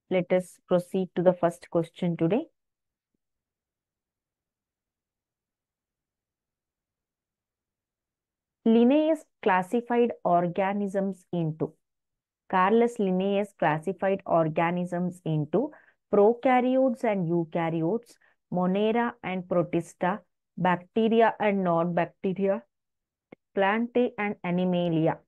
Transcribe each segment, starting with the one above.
Let us proceed to the first question today. Linnaeus classified organisms into. Carlos Linnaeus classified organisms into prokaryotes and eukaryotes, Monera and Protista, bacteria and non-bacteria, plantae and animalia.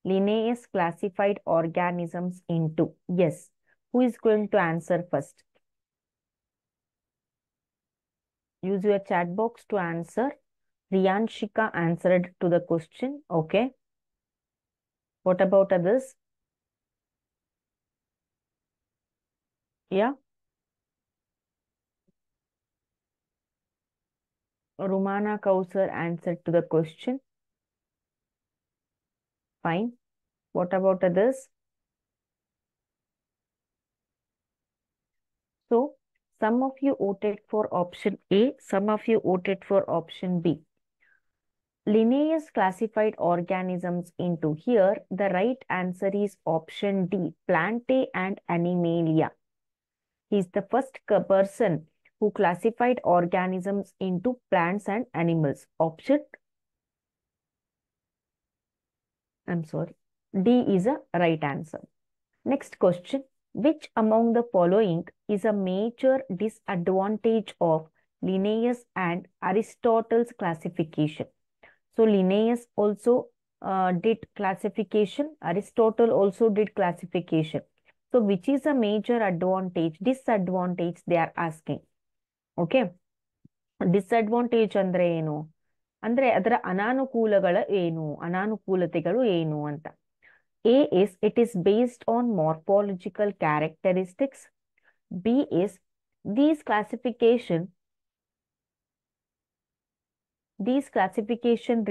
Linnaeus classified organisms into. Yes. Who is going to answer first? Use your chat box to answer. Riyanshika answered to the question. Okay. What about others? Yeah. Rumana Kausar answered to the question. Fine. What about others? So, some of you voted for option A, some of you voted for option B. Linnaeus classified organisms into. Here, the right answer is option D, Plantae and Animalia. He is the first person who classified organisms into plants and animals. Option, I'm sorry, D is a right answer. Next question. Which among the following is a major disadvantage of Linnaeus and Aristotle's classification? So Linnaeus also did classification. Aristotle also did classification. So which is a major advantage, disadvantage they are asking. Okay. Disadvantage ಅಂದ್ರೆ ಏನು? ಅಂದ್ರೆ ಅದರ ಅನಾನುಕೂಲಗಳು ಏನು? ಅನಾನುಕೂಲತೆಗಳು ಏನು ಅಂತ. A is it is based on morphological characteristics. B is these classification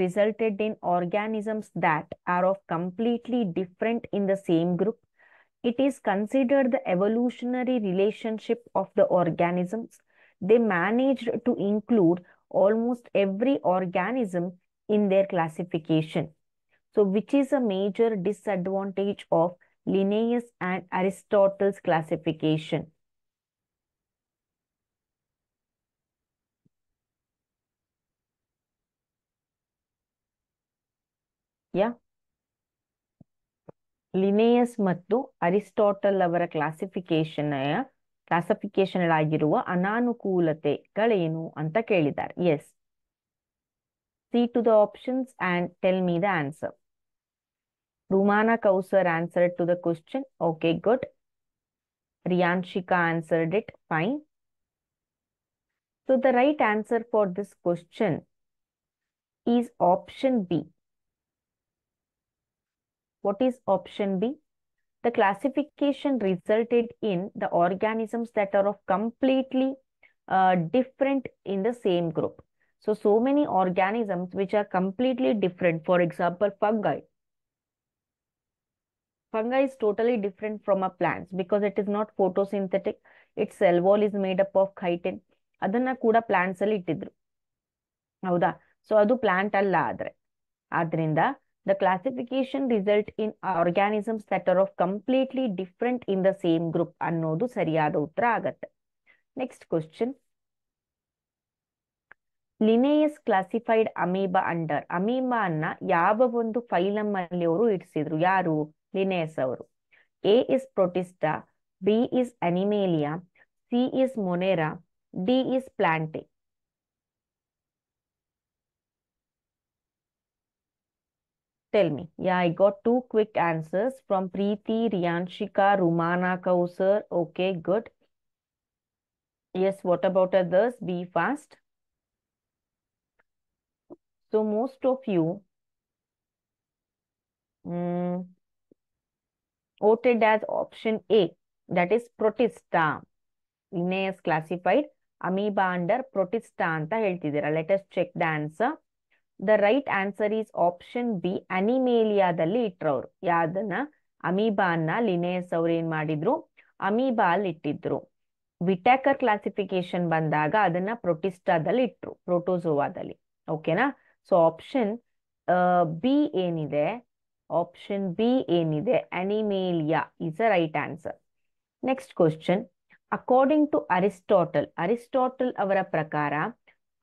resulted in organisms that are of completely different in the same group. It is considered the evolutionary relationship of the organisms. They managed to include almost every organism in their classification. So, which is a major disadvantage of Linnaeus and Aristotle's classification? Yeah. Linnaeus ಮತ್ತು Aristotle ಅವರ classification ಆಗಿರುವ ಅನಾನುಕೂಲತೆಗಳೇನು ಅಂತ ಕೇಳಿದ್ದಾರೆ. S. See to the options and tell me the answer. Rumana Kausar answered to the question. Okay, good. Riyanshika answered it. Fine. So the right answer for this question is option B. What is option B? The classification resulted in the organisms that are of completely different in the same group. So many organisms which are completely different. For example, fungi. Fungi is totally different from a plants because it is not photosynthetic. Its cell wall is made up of chitin. ಅದನ್ನ ಕೂಡ plants ಅಲ್ಲಿ ಇಟ್ಟಿದ್ರು. ಹೌದಾ? So ಅದು plant ಅಲ್ಲ ಆದ್ರಿಂದ the classification result in organisms that are of completely different in the same group ಅನ್ನೋದು ಸರಿಯಾದ ಉತ್ತರ ಆಗತ್ತೆ. Next question. Linnaeus classified amoeba under. Amoeba ಅನ್ನ ಯಾವ ಒಂದು ಫೈಲಮ್ ಅಲ್ಲಿ ಅವರು ಇಡಿಸಿದ್ರು? ಯಾರು? ಲಿನೇಯಸ್ ಅವರು. A is Protista, B is Animalia, C is Monera, D is Plantae. Tell me. Yeah, I got two quick answers from Preeti, Riyanshika, Rumana Kausar. Okay, good. Yes, what about others? Be fast. So most of you voted as option A, that is Protista. Linnaeus classified amoeba under Protista anta ಹೇಳ್ತಿದ್ದೀರಾ. Let us check the answer. The right answer is option B, ಅನಿಮೇಲಿಯಾದಲ್ಲಿ ಇಟ್ರವ್ರು. ಯಾವ್ದನ್ನ? Amoeba ಅನ್ನ Linnaeus ಅವ್ರು ಏನ್ ಮಾಡಿದ್ರು? Amoeba ಅಲ್ಲಿ ಇಟ್ಟಿದ್ರು. ವಿಟ್ಯಾಕರ್ classification ಬಂದಾಗ ಅದನ್ನ ಪ್ರೊಟಿಸ್ಟಾದಲ್ಲಿ ಇಟ್ರು, ಪ್ರೋಟೋಸೋವಾದಲ್ಲಿ. ಓಕೆನಾ? ಸೊ ಆಪ್ಷನ್ ಬಿ ಏನಿದೆ, ಆಪ್ಷನ್ ಬಿ ಏನಿದೆ, ಅನಿಮೇಲಿಯಾ is a right answer. Next question. According to Aristotle avara prakara,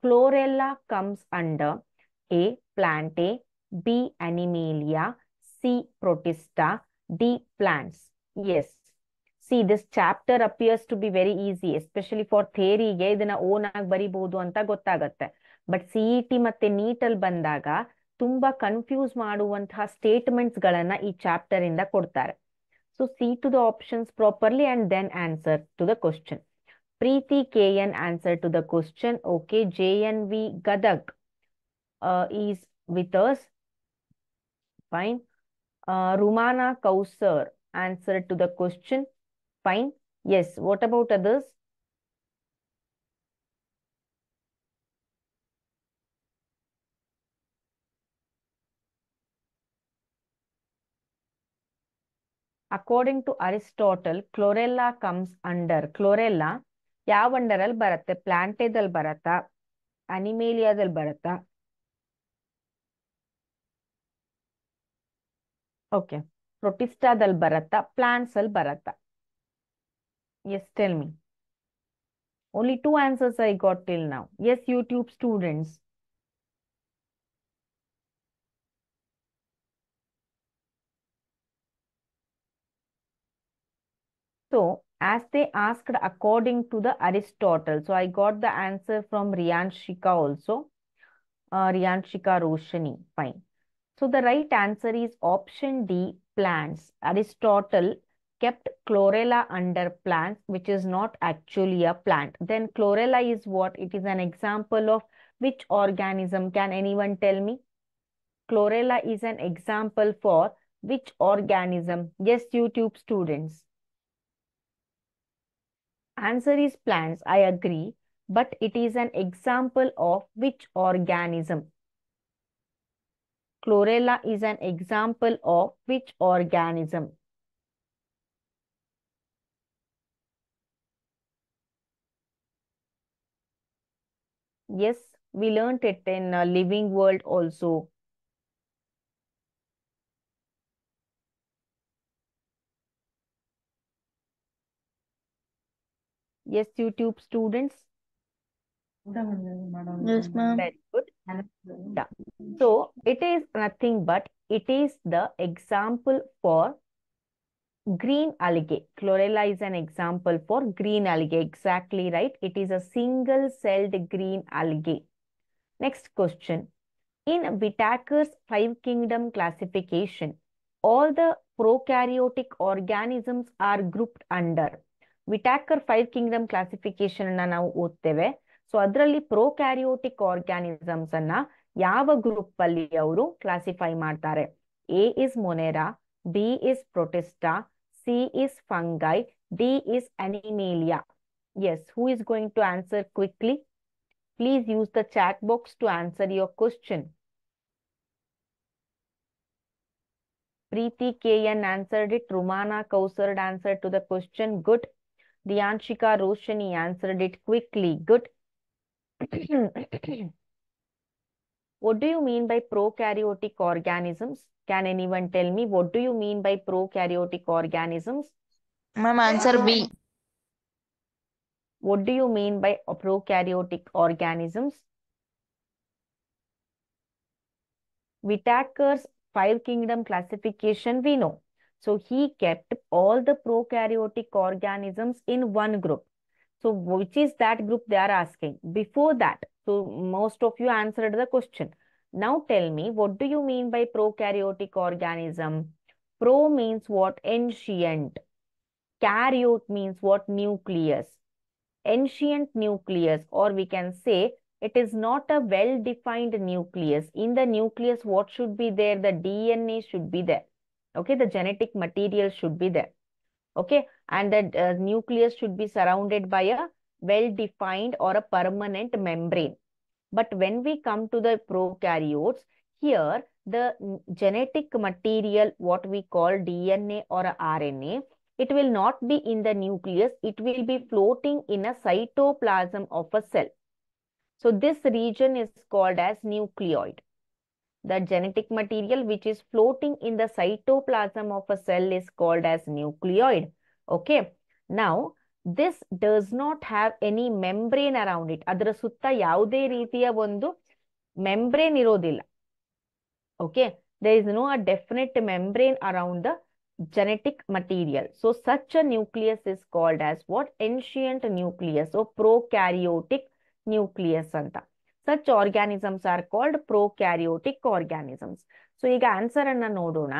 chlorella comes under A. Plantae, B. Animalia, C. Protista, D. Plants. Yes. See, this chapter appears to be very easy, especially for theory ಗೆ ಇದನ್ನ own ಆಗಿ ಬರಿಬಹುದು ಅಂತ ಗೊತ್ತಾಗತ್ತೆ. But CET ಮತ್ತೆ neat ಅಲ್ಲಿ ಬಂದಾಗ ತುಂಬಾ confuse ಮಾಡುವಂತಹ ಸ್ಟೇಟ್ಮೆಂಟ್ಸ್ ಗಳನ್ನ ಈ ಚಾಪ್ಟರ್ ಇಂದ ಕೊಡ್ತಾರೆ. So see to the options properly and then answer to the question. Preeti KN answer to the question. Okay, JNV Gadag is with us. Fine. Rumana Kausar answer to the question. Fine. Yes. What about others? According to Aristotle, chlorella comes under. Chlorella ಯಾವ ಅಂಡರಲ್ಲಿ ಬರುತ್ತೆ? ಪ್ಲಾಂಟೇದಲ್ಲಿ ಬರುತ್ತಾ, ಅನಿಮೇಲಿಯಾದಲ್ಲಿ ಬರುತ್ತಾ? Okay, ಪ್ರೊಟಿಸ್ಟಾದಲ್ಲಿ ಬರುತ್ತಾ, plants ಅಲ್ಲಿ ಬರುತ್ತಾ? Yes, tell me. Only two answers I got till now. Yes, YouTube students. So, as they asked according to the Aristotle, so I got the answer from Riyanshika also. Riyanshika Roshani, fine. So, the right answer is option D, plants. Aristotle kept chlorella under plants, which is not actually a plant. Then chlorella is what? It is an example of which organism? Can anyone tell me? Chlorella is an example for which organism? Yes, YouTube students. Answer is plants, I agree, but it is an example of which organism? Chlorella is an example of which organism? Yes, we learnt it in Living World also. Yes, YouTube students. Yes, ma'am. Very good. Yeah. So it is nothing but it is the example for green algae. Chlorella is an example for green algae. Exactly right. It is a single-celled green algae. Next question. In Whitaker's five kingdom classification, all the prokaryotic organisms are grouped under. Whitaker five kingdom classification ಅನ್ನ ನಾವು ಓದ್ತೇವೆ. So ಅದರಲ್ಲಿ prokaryotic organisms ಅನ್ನ ಯಾವ group ಅಲ್ಲಿ ಅವರು classify ಮಾಡ್ತಾರೆ? A is ಮೊನೆರಾ, B is Protista, C is fungi, D is ಅನಿಮೇಲಿಯಾ. Yes, who is going to answer quickly? Please use the chat box to answer your question. Preeti KN answered it. Rumana Kausar answered to the question. Good. Dianshika Roshani answered it quickly. Good. What do you mean by prokaryotic organisms? Can anyone tell me what do you mean by prokaryotic organisms? Ma'am, answer B. What do you mean by prokaryotic organisms? Whitaker's five kingdom classification we know. So he kept all the prokaryotic organisms in one group. So which is that group they are asking? Before that, so most of you answered the question. Now tell me, what do you mean by prokaryotic organism? Pro means what? Ancient. Karyote means what? Nucleus. Ancient nucleus, or we can say it is not a well-defined nucleus. In the nucleus, what should be there? The DNA should be there. Okay, the genetic material should be there. Okay, and the nucleus should be surrounded by a well-defined or a permanent membrane. But when we come to the prokaryotes, here the genetic material, what we call DNA or a RNA, it will not be in the nucleus, it will be floating in a cytoplasm of a cell. So this region is called as nucleoid. The genetic material which is floating in the cytoplasm of a cell is called as nucleoid. Okay. Now this does not have any membrane around it. ಅದರ ಸುತ್ತ ಯಾವುದೇ ರೀತಿಯ ಒಂದು membrane ಇರೋದಿಲ್ಲ. Okay, there is no a definite membrane around the genetic material. So such a nucleus is called as what? Ancient nucleus. So prokaryotic nucleus anta. Such organisms are called prokaryotic organisms. So ಈಗ answer ಅನ್ನ ನೋಡೋಣ.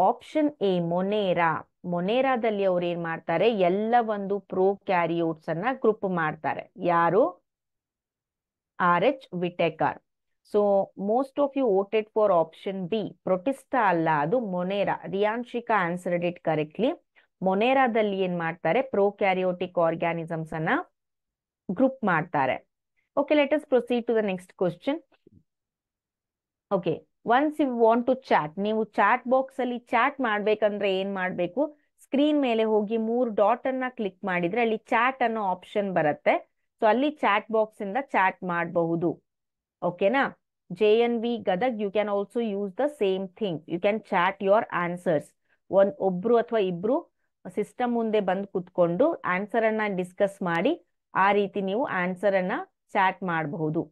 Option A ಮೊನೇರಾ. ಮೊನೇರಾದಲ್ಲಿ ಅವ್ರು ಏನ್ ಮಾಡ್ತಾರೆ, ಎಲ್ಲ ಒಂದು ಪ್ರೋಕ್ಯಾರಿಯೋಟ್ಸ್ ಅನ್ನ group ಮಾಡ್ತಾರೆ. ಯಾರು? RH Whittaker. So most of you voted for option B. Protista ಅಲ್ಲ, ಅದು Monera. Riyanshika answered it correctly. ಮೊನೇರಾದಲ್ಲಿ ಏನ್ ಮಾಡ್ತಾರೆ, ಪ್ರೋಕ್ಯಾರಿಯೋಟಿಕ್ ಆರ್ಗ್ಯಾನಿಸಮ್ಸ್ ಅನ್ನ ಗ್ರೂಪ್ ಮಾಡ್ತಾರೆ. Okay, let us proceed to the next question. Okay, once you want to chat, ನೀವು chat box ಅಲ್ಲಿ chat ಮಾಡ್ಬೇಕಂದ್ರೆ ಏನ್ ಮಾಡ್ಬೇಕು, ಸ್ಕ್ರೀನ್ ಮೇಲೆ ಹೋಗಿ 3 ಡಾಟ್ ಅನ್ನ ಕ್ಲಿಕ್ ಮಾಡಿದ್ರೆ ಅಲ್ಲಿ ಚಾಟ್ ಅನ್ನೋ ಆಪ್ಷನ್ ಬರುತ್ತೆ. ಸೊ ಅಲ್ಲಿ ಚಾಟ್ ಬಾಕ್ಸ್ ಇಂದ ಚಾಟ್ ಮಾಡಬಹುದು. ಓಕೆನಾ? JNV Gadag, you can also use the same thing. You can chat your answers. ಒಬ್ರು ಅಥವಾ ಇಬ್ರು ಸಿಸ್ಟಮ್ ಮುಂದೆ ಬಂದು ಕುತ್ಕೊಂಡು ಆನ್ಸರ್ ಅನ್ನ ಡಿಸ್ಕಸ್ ಮಾಡಿ ಆ ರೀತಿ ನೀವು ಆನ್ಸರ್ ಅನ್ನ ಚಾಟ್ ಮಾಡಬಹುದು.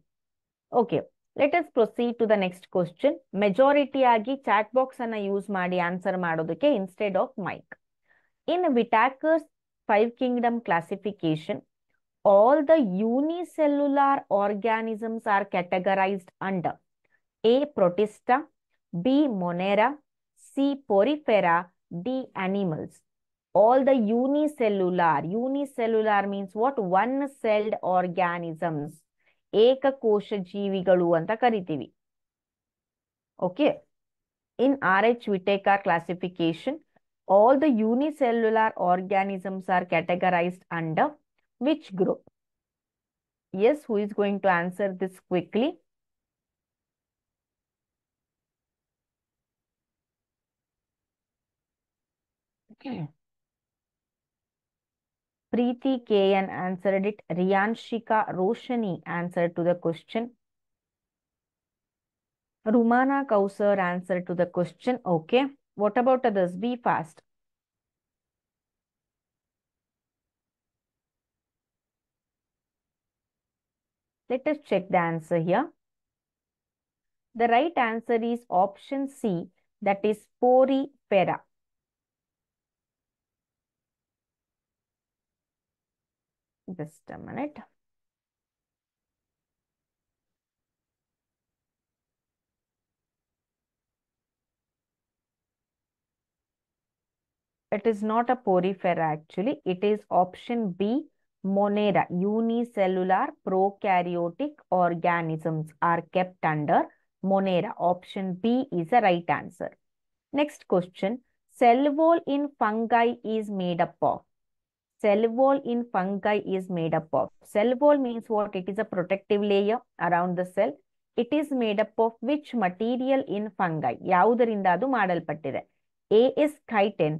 Okay, let us proceed to the next question. Majority ಆಗಿ ಚಾಟ್ ಬಾಕ್ಸ್ ಅನ್ನ ಯೂಸ್ ಮಾಡಿ ಆನ್ಸರ್ ಮಾಡೋದಕ್ಕೆ instead of mic. In Whittaker's 5 kingdom classification, all the unicellular organisms are categorized under A. Protista, B. Monera, C. Porifera, D. Animals. All the unicellular means what? One-celled organisms. ಏಕಕೋಶ ಜೀವಿಗಳು ಅಂತ ಕರಿತೀವಿ. Okay. In RH Whittaker classification, all the unicellular organisms are categorized under which group? Yes, who is going to answer this quickly? Preeti KN answered it. Riyanshika Roshani answered to the question. Rumana Kausar answered to the question. Okay. What about others? Be fast. Let us check the answer here. The right answer is option C, that is Porifera. Just a minute. It is not a porifera actually. It is option B, Monera. Unicellular prokaryotic organisms are kept under Monera. Option B is the right answer. Next question. Cell wall in fungi is made up of. Cell wall in fungi is made up of. Cell wall means what? It is a protective layer around the cell. It is made up of which material in fungi? ಯಾವುದರಿಂದ ಅದು ಮಾಡಲ್ಪಟ್ಟಿದೆ? A is chitin,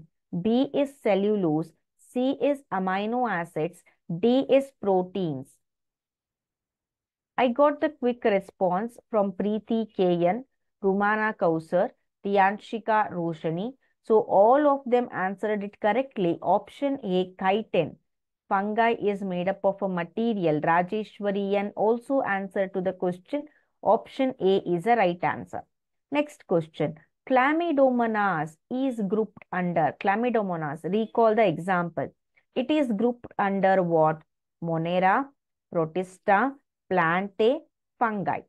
B is cellulose, C is amino acids, D is proteins. I got the quick response from Preeti KN, Rumana Kausar, Tianshika Roshani. So all of them answered it correctly. Option A, chitin. Fungi is made up of a material. Rajeshwariyan also answered to the question. Option A is the right answer. Next question. Chlamydomonas is grouped under. Chlamydomonas, recall the example. It is grouped under what? Monera, Protista, Plantae, fungi.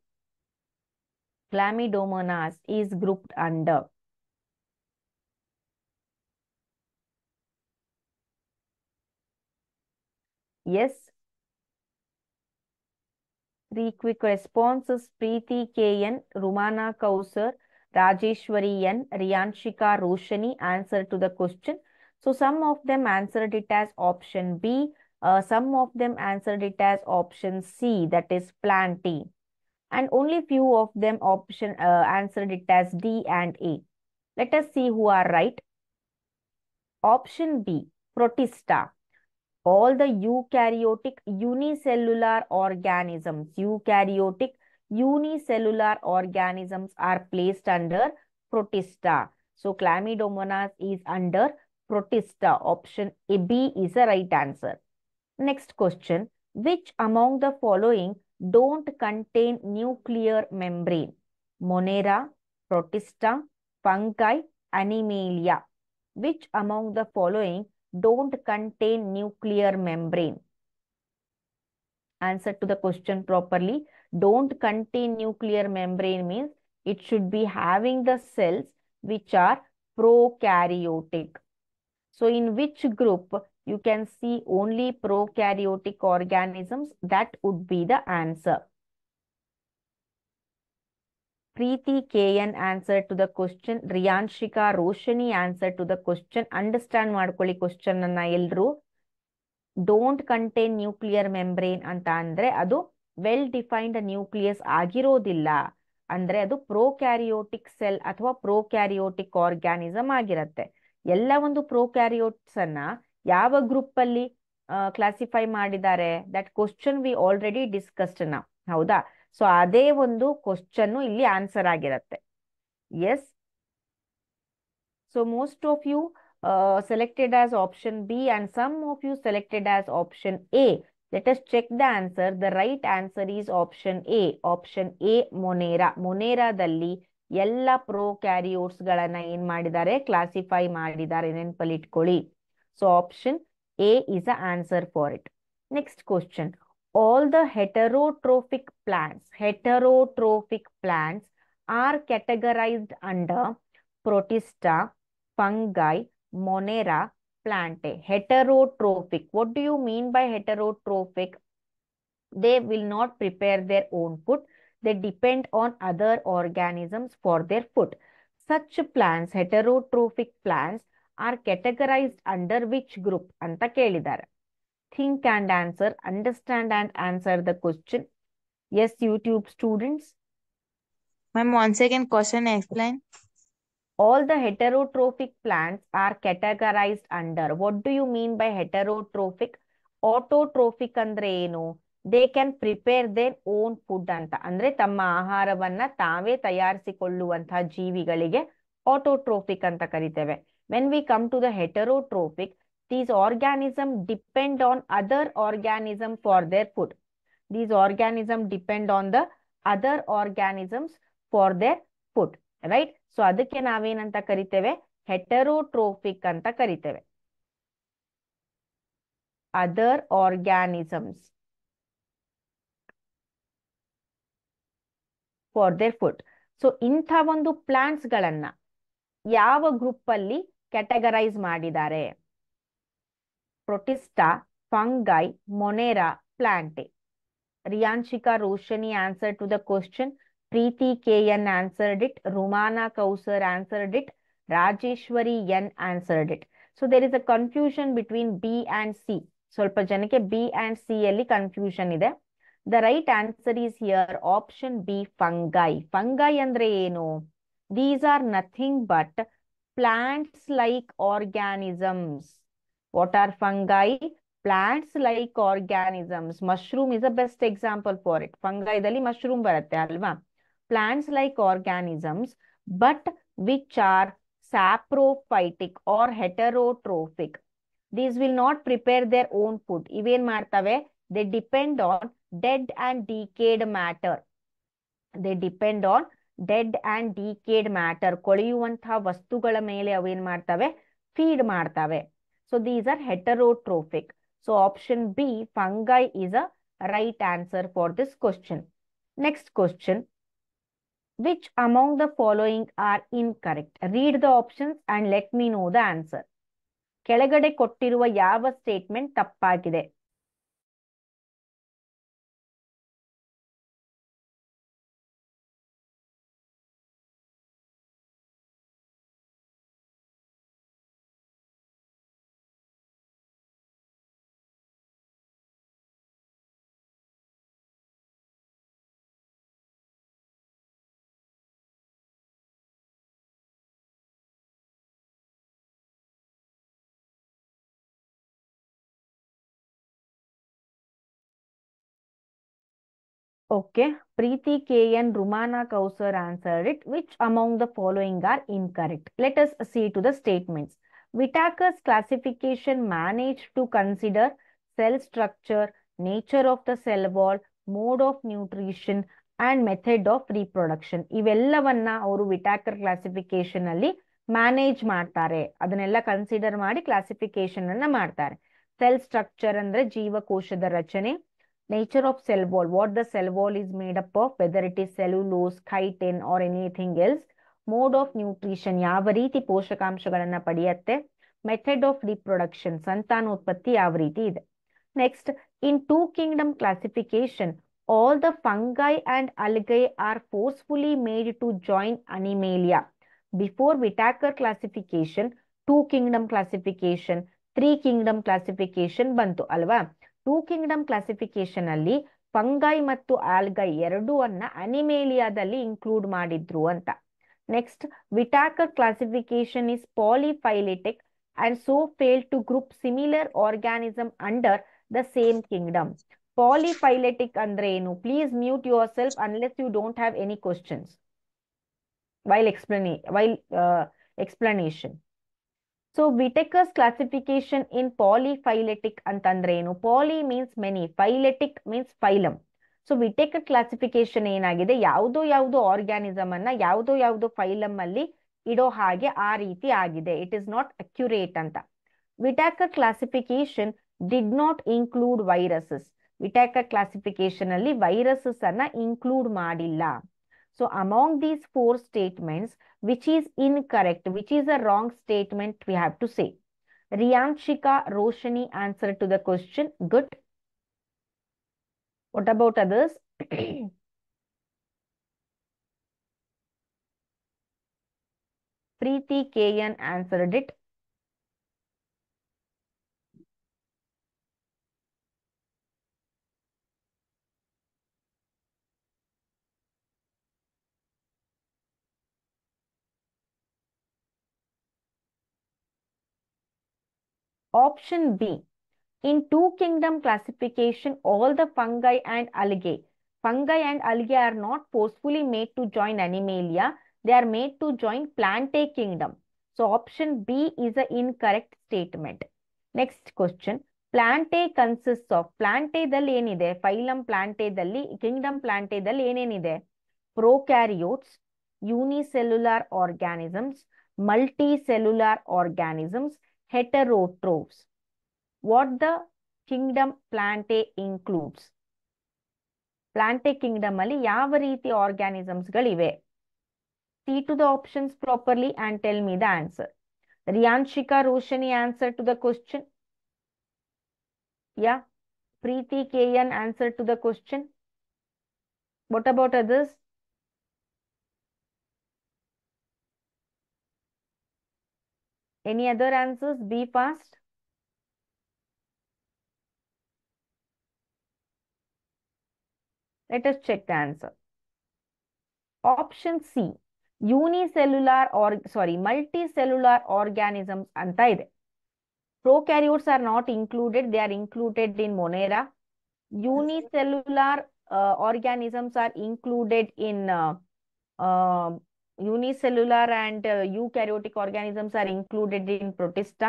Chlamydomonas is grouped under. Yes. 3 quick responses. Preeti KN, Rumana Kausar, Rajeshwari N, Riyanshika Roshani answered to the question. So some of them answered it as option B. Some of them answered it as option C, that is Plantae. And only few of them answered it as D and A. Let us see who are right. Option B, Protista. All the eukaryotic unicellular organisms are placed under Protista. So Chlamydomonas is under protista. Option A, B is the right answer. Next question. Which among the following don't contain nuclear membrane? Monera, protista, fungi, animalia. Which among the following don't contain nuclear membrane? Answer to the question properly. Don't contain nuclear membrane means it should be having the cells which are prokaryotic. So in which group you can see only prokaryotic organisms? That would be the answer. Preeti KN answer to the question. Riyanshika Roshani answer to the question. Understand ಮಾಡ್ಕೊಳ್ಳಿ question ಅನ್ನ ಎಲ್ರು. Don't contain nuclear membrane ಅಂತ ಅಂದ್ರೆ ಅದು well defined nucleus ಆಗಿರೋದಿಲ್ಲ. ಅಂದ್ರೆ ಅದು prokaryotic cell ಅಥವಾ ಪ್ರೋಕ್ಯಾರಿಯೋಟಿಕ್ ಆರ್ಗ್ಯಾನಿಸಮ್ ಆಗಿರತ್ತೆ. ಎಲ್ಲ ಒಂದು ಪ್ರೋಕ್ಯಾರಿಯೋಟ್ಸ್ ಅನ್ನ ಯಾವ ಗ್ರೂಪ್ ಅಲ್ಲಿ ಕ್ಲಾಸಿಫೈ ಮಾಡಿದ್ದಾರೆ? That question we already discussed ನಾವು, ಹೌದಾ? ಸೊ ಅದೇ ಒಂದು ಕ್ವಶನ್ ಇಲ್ಲಿ ಆನ್ಸರ್ ಆಗಿರತ್ತೆ. Yes, so most of you selected as option B and some of you selected as option A. Let us check the answer. The right answer is option A. Option A, Monera. ಮೊನೇರಾದಲ್ಲಿ ಎಲ್ಲ prokaryotes ಗಳನ್ನ ಏನ್ ಮಾಡಿದ್ದಾರೆ? Classify ಮಾಡಿದ್ದಾರೆ. ನೆನಪಲ್ಲಿಟ್ಕೊಳ್ಳಿ. So option A is the answer for it. Next question. All the heterotrophic plants are categorized under protista, fungi, Monera, plantae. Heterotrophic. What do you mean by heterotrophic? They will not prepare their own food. They depend on other organisms for their food. Such plants, heterotrophic plants, are categorized under which group? ಅಂತ ಕೇಳಿದ್ದಾರೆ. Think and answer. Understand and answer the question. Yes, YouTube students. Ma'am, once again question explain. All the heterotrophic plants are categorized under. What do you mean by heterotrophic? Autotrophic ಅಂದ್ರೆ ಏನು? They can prepare their own food ಅಂತ. ಅಂದ್ರೆ ತಮ್ಮ ಆಹಾರವನ್ನ ತಾವೇ ತಯಾರಿಸಿಕೊಳ್ಳುವಂತಹ ಜೀವಿಗಳಿಗೆ autotrophic ಅಂತ ಕರಿತೇವೆ. When we come to the heterotrophic, these organisms depend on other organisms for their food. These organisms depend on the other organisms for their food. Right? So ಅದಕ್ಕೆ ನಾವೇನಂತ ಕರಿತೇವೆ? ಹೆಟರೋಟ್ರೋಫಿಕ್ ಅಂತ ಕರಿತೇವೆ. Other organisms for their food. So ಇಂಥ ಒಂದು plants ಗಳನ್ನ ಯಾವ group ಅಲ್ಲಿ ಕ್ಯಾಟಗರೈಸ್ ಮಾಡಿದ್ದಾರೆ? Protista, fungi, monera, plantae. Riyanshika Roshani answered to the question. Preeti KN answered it. Rumana Kausar answered it. Rajeshwari N answered it. So there is a confusion between B and C. ಸ್ವಲ್ಪ ಜನಕ್ಕೆ B and C ಅಲ್ಲಿ confusion ಇದೆ. The right answer is here option B, fungi. Fungi ಅಂದ್ರೆ ಏನು? These are nothing but plants like organisms. What are fungi? Plants like organisms. Mushroom is the best example for it. Fungi idali mushroom baratte alva. Plants like organisms, but which are saprophytic or heterotrophic. These will not prepare their own food. Even martave, they depend on dead and decayed matter. They depend on dead and decayed matter. ಕೊಳೆಯುವಂತಹ ವಸ್ತುಗಳ ಮೇಲೆ ಅವೇನ್ ಮಾಡ್ತವೆ? Feed ಮಾಡ್ತವೆ. So these are heterotrophic. So option B, fungi is a right answer for this question. Next question. Which among the following are incorrect? Read the options and let me know the answer. ಕೆಳಗಡೆ ಕೊಟ್ಟಿರುವ ಯಾವ statement ತಪ್ಪಾಗಿದೆ? Okay, Preeti KN, Rumana Kausar answered it. Which among the following are incorrect? Let us see to the statements. Whitaker's classification managed to consider cell structure, nature of the cell wall, mode of nutrition and method of reproduction ಇವೆಲ್ಲವನ್ನ ಅವರು Whittaker classification ಅಲ್ಲಿ manage ಮಾಡ್ತಾರೆ. ಅದನ್ನೆಲ್ಲ consider ಮಾಡಿ classification ಅನ್ನ ಮಾಡ್ತಾರೆ. Cell structure ಅಂದ್ರೆ ಜೀವಕೋಶದ ರಚನೆ, nature of cell wall, what the cell wall is made up of, whether it is cellulose, chitin or anything else, mode of nutrition ಯಾವ ರೀತಿ ಪೋಷಕಾಂಶಗಳನ್ನ ಪಡೆಯುತ್ತೆ, ಮೆಥಡ್ ಆಫ್ ರಿಪ್ರೊಡಕ್ಷನ್ ಸಂತಾನೋತ್ಪತ್ತಿ ಯಾವ ರೀತಿ ಇದೆ. Next, in two Kingdom classification all the fungi and algae are forcefully made to join Animalia. Before Whitaker classification, two kingdom classification, three kingdom classification ಬಂತು ಅಲ್ವಾ. Two Kingdom classification ಅಲ್ಲಿ fungi ಮತ್ತು ಆಲ್ಗೈ ಎರಡೂ ಅನ್ನ ಅನಿಮೇಲಿಯಾದಲ್ಲಿ ಇನ್ಕ್ಲೂಡ್ ಮಾಡಿದ್ರು ಅಂತ. Next, Whitaker classification is polyphyletic and so failed to group similar organism under the same kingdom. Polyphyletic ಅಂದ್ರೆ ಏನು? Please mute yourself unless you don't have any questions while explanation. So Whitaker's classification in polyphyletic ಅಂತಂದ್ರೆ ಏನು? Poly means many, phyletic means phylum. So Whitaker classification ಏನಾಗಿದೆ, ಯಾವುದೋ organism ಅನ್ನ ಯಾವುದೋ phylum ಅಲ್ಲಿ ಇಡೋ ಹಾಗೆ ಆ ರೀತಿ ಆಗಿದೆ. ಇಟ್ ಇಸ್ ನಾಟ್ ಅಕ್ಯುರೇಟ್ ಅಂತ. Whitaker classification did not include viruses. Whitaker classification ಅಲ್ಲಿ viruses ಅನ್ನ include ಮಾಡಿಲ್ಲ. So among these four statements, which is incorrect, which is a wrong statement, we have to say. Riyanshika Roshani answered to the question. Good. What about others? Preeti KN answered it. Option B. In two kingdom classification, all the fungi and algae are not forcefully made to join Animalia. They are made to join Plantae kingdom. So option B is an incorrect statement. Next question. Plantae consists of, Plantae dalli ಏನಿದೆ, phylum Plantae dalli, kingdom Plantae dalli ಏನೇನಿದೆ? Prokaryotes, unicellular organisms, multicellular organisms, heterotrophs. What the kingdom Plantae includes? Plantae kingdom ಅಲ್ಲಿ ಯಾವ ರೀತಿ organisms ಗಳಿವೆ? See to the options properly and tell me the answer. Riyanshika Roshani answer to the question. Yeah. Preeti KN answer to the question. What about others? Any other answers? Be fast. Let us check the answer. Option C. multicellular organisms ಅಂತ ಇದೆ. Prokaryotes are not included. They are included in Monera. Unicellular organisms are included in unicellular and eukaryotic organisms are included in Protista.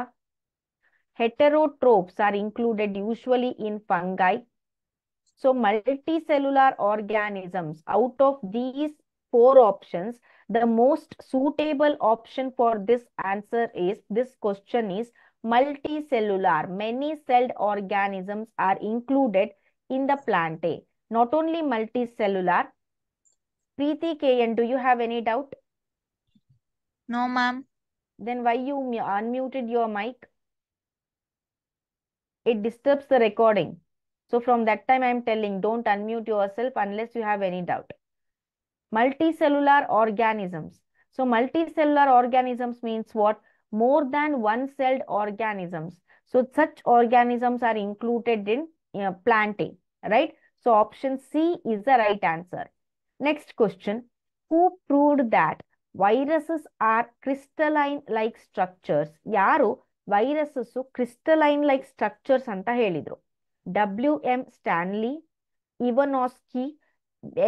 Heterotrophs are included usually in fungi. So multicellular organisms, out of these four options, the most suitable option for this answer is, this question is multicellular. Many celled organisms are included in the Plantae. Not only multicellular. Preeti KN, do you have any doubt? No, ma'am. Then why you unmuted your mic? It disturbs the recording. So from that time I am telling, don't unmute yourself unless you have any doubt. Multicellular organisms. So multicellular organisms means what? More than one celled organisms. So such organisms are included in Plantae, right? So option C is the right answer. Next question. Who proved that viruses are crystalline like structures? ಯಾರು viruses crystalline like structures ಅಂತ ಹೇಳಿದ್ರು? W.M. Stanley, Ivanovsky,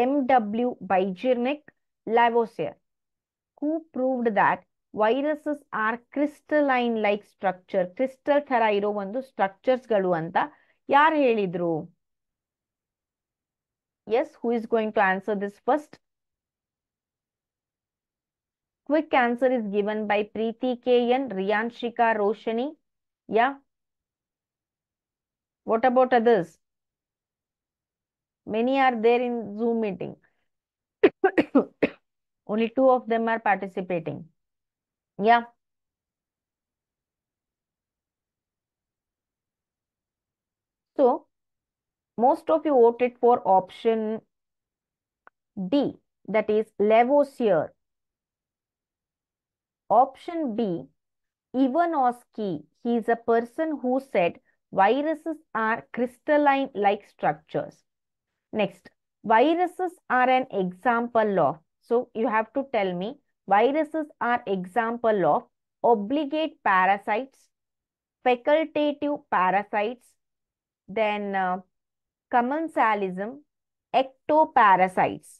M.W. Bijirnik, Lavoisier. Who proved that viruses are crystalline like structure, crystal ತರ ಇರೋ ಒಂದು ಸ್ಟ್ರಕ್ಚರ್ಸ್ಗಳು ಅಂತ ಯಾರು ಹೇಳಿದ್ರು? Yes, who is going to answer this first? Quick answer is given by Preeti KN, Riyanshika Roshani. Yeah. What about others? Many are there in Zoom meeting. Only 2 of them are participating. Yeah. So, most of you voted for option D, that is Lavoisier. Option B, Ivanovsky. He is a person who said viruses are crystalline like structures. Next, viruses are an example of. So, you have to tell me viruses are example of obligate parasites, facultative parasites, then commensalism, ectoparasites,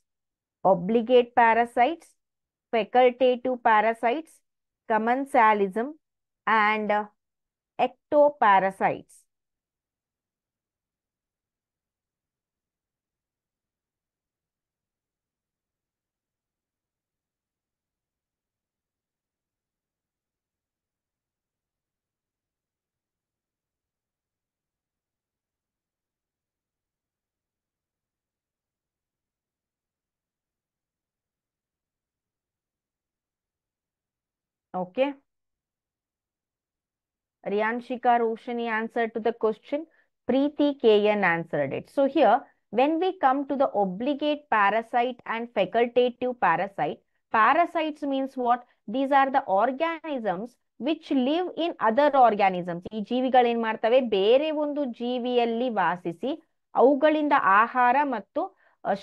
obligate parasites, facultative parasites, commensalism, and ectoparasites. Okay. Riyanshika Roshani answered to the question. Preeti KN answered it. So here, when we come to the obligate parasite and facultative parasite, parasites means what? These are the organisms which live in other organisms. ಈ ಜೀವಿಗಳು ಏನ್ ಮಾಡ್ತವೆ? ಬೇರೆ ಒಂದು ಜೀವಿಯಲ್ಲಿ ವಾಸಿಸಿ ಅವುಗಳಿಂದ ಆಹಾರ ಮತ್ತು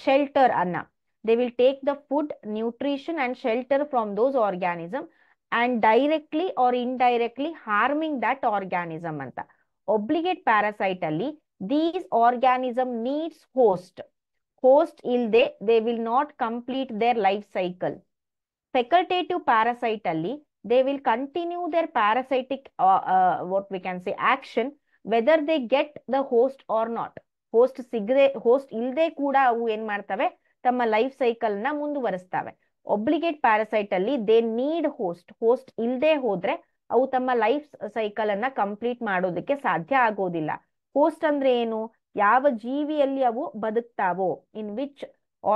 shelter ಅನ್ನ. They will take the food, nutrition and shelter from those organisms and directly or indirectly harming that organism ಅಂತ. Obligate parasite ಅಲ್ಲಿ these organism needs host ಇಲ್ದೆ they will not complete their life cycle. Facultative parasite ಅಲ್ಲಿ they will continue their parasitic what we can say action whether they get the host or not. Host ಇಲ್ದೆ ಕೂಡ ಅವು ಏನ್ ಮಾಡ್ತವೆ? ತಮ್ಮ life cycle ನ ಮುಂದುವರಿಸ್ತವೆ. ಒಬ್ಲಿಗೇಟ್ parasite ಅಲ್ಲಿ ದೇ ನೀಡ್ ಹೋಸ್ಟ್ ಇಲ್ದೆ ಹೋದ್ರೆ ಅವು ತಮ್ಮ ಲೈಫ್ ಸೈಕಲ್ ಅನ್ನ ಕಂಪ್ಲೀಟ್ ಮಾಡೋದಕ್ಕೆ ಸಾಧ್ಯ ಆಗೋದಿಲ್ಲ. ಹೋಸ್ಟ್ ಅಂದ್ರೆ ಏನು? ಯಾವ ಜೀವಿಯಲ್ಲಿ ಅವು ಬದುಕ್ತಾವೋ, in which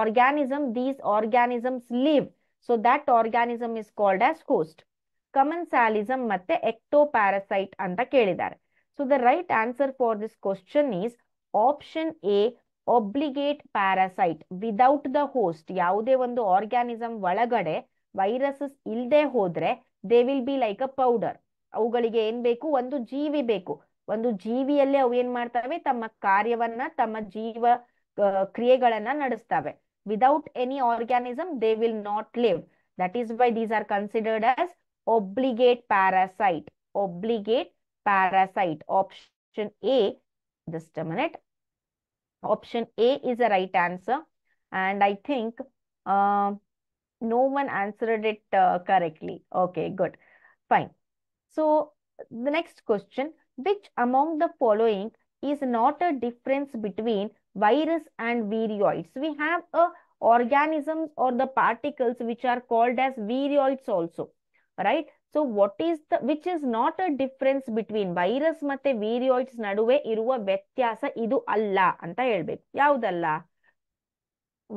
organism these organisms live, so that organism is called as host. Commensalism ಮತ್ತೆ ಎಕ್ಟೋಪ್ಯಾರಾಸೈಟ್ ಅಂತ ಕೇಳಿದ್ದಾರೆ. So the right answer for this question is option A, obligate parasite. Without the host, ಯಾವುದೇ ಒಂದು ಆರ್ಗ್ಯಾನಿಸಮ್ ಒಳಗಡೆ ವೈರಸಸ್ ಇಲ್ದೆ ಹೋದ್ರೆ they will be like a powder. ಅವುಗಳಿಗೆ ಏನ್ ಬೇಕು? ಒಂದು ಜೀವಿ ಬೇಕು. ಒಂದು ಜೀವಿಯಲ್ಲೇ ಅವು ಏನ್ ಮಾಡ್ತವೆ? ತಮ್ಮ ಕಾರ್ಯವನ್ನ, ತಮ್ಮ ಜೀವ ಕ್ರಿಯೆಗಳನ್ನ ನಡೆಸ್ತವೆ. Without any organism they will not live. That is why these are considered as obligate parasite. Obligate parasite. Option A. Just a minute. Option A is the right answer. And I think no one answered it correctly. Okay, good. Fine. So the next question. Which among the following is not a difference between virus and virions? We have organisms or the particles which are called as virions also. Right? So what is the, which is not a difference between virus ಮತ್ತೆ virions ನಡುವೆ ಇರುವ ವ್ಯತ್ಯಾಸ ಇದು ಅಲ್ಲ ಅಂತ ಹೇಳ್ಬೇಕು. ಯಾವುದಲ್ಲ?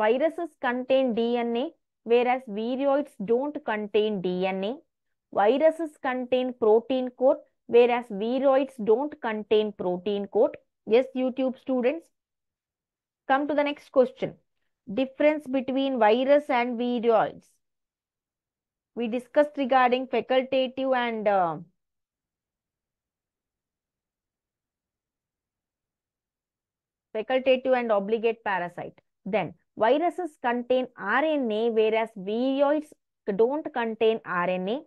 Viruses contain DNA, whereas virions don't contain DNA. Viruses contain protein coat, whereas virions don't contain protein coat. Yes, YouTube students. Come to the next question. Difference between virus and virions. We discussed regarding facultative and obligate parasite. Then viruses contain RNA, whereas virions don't contain RNA.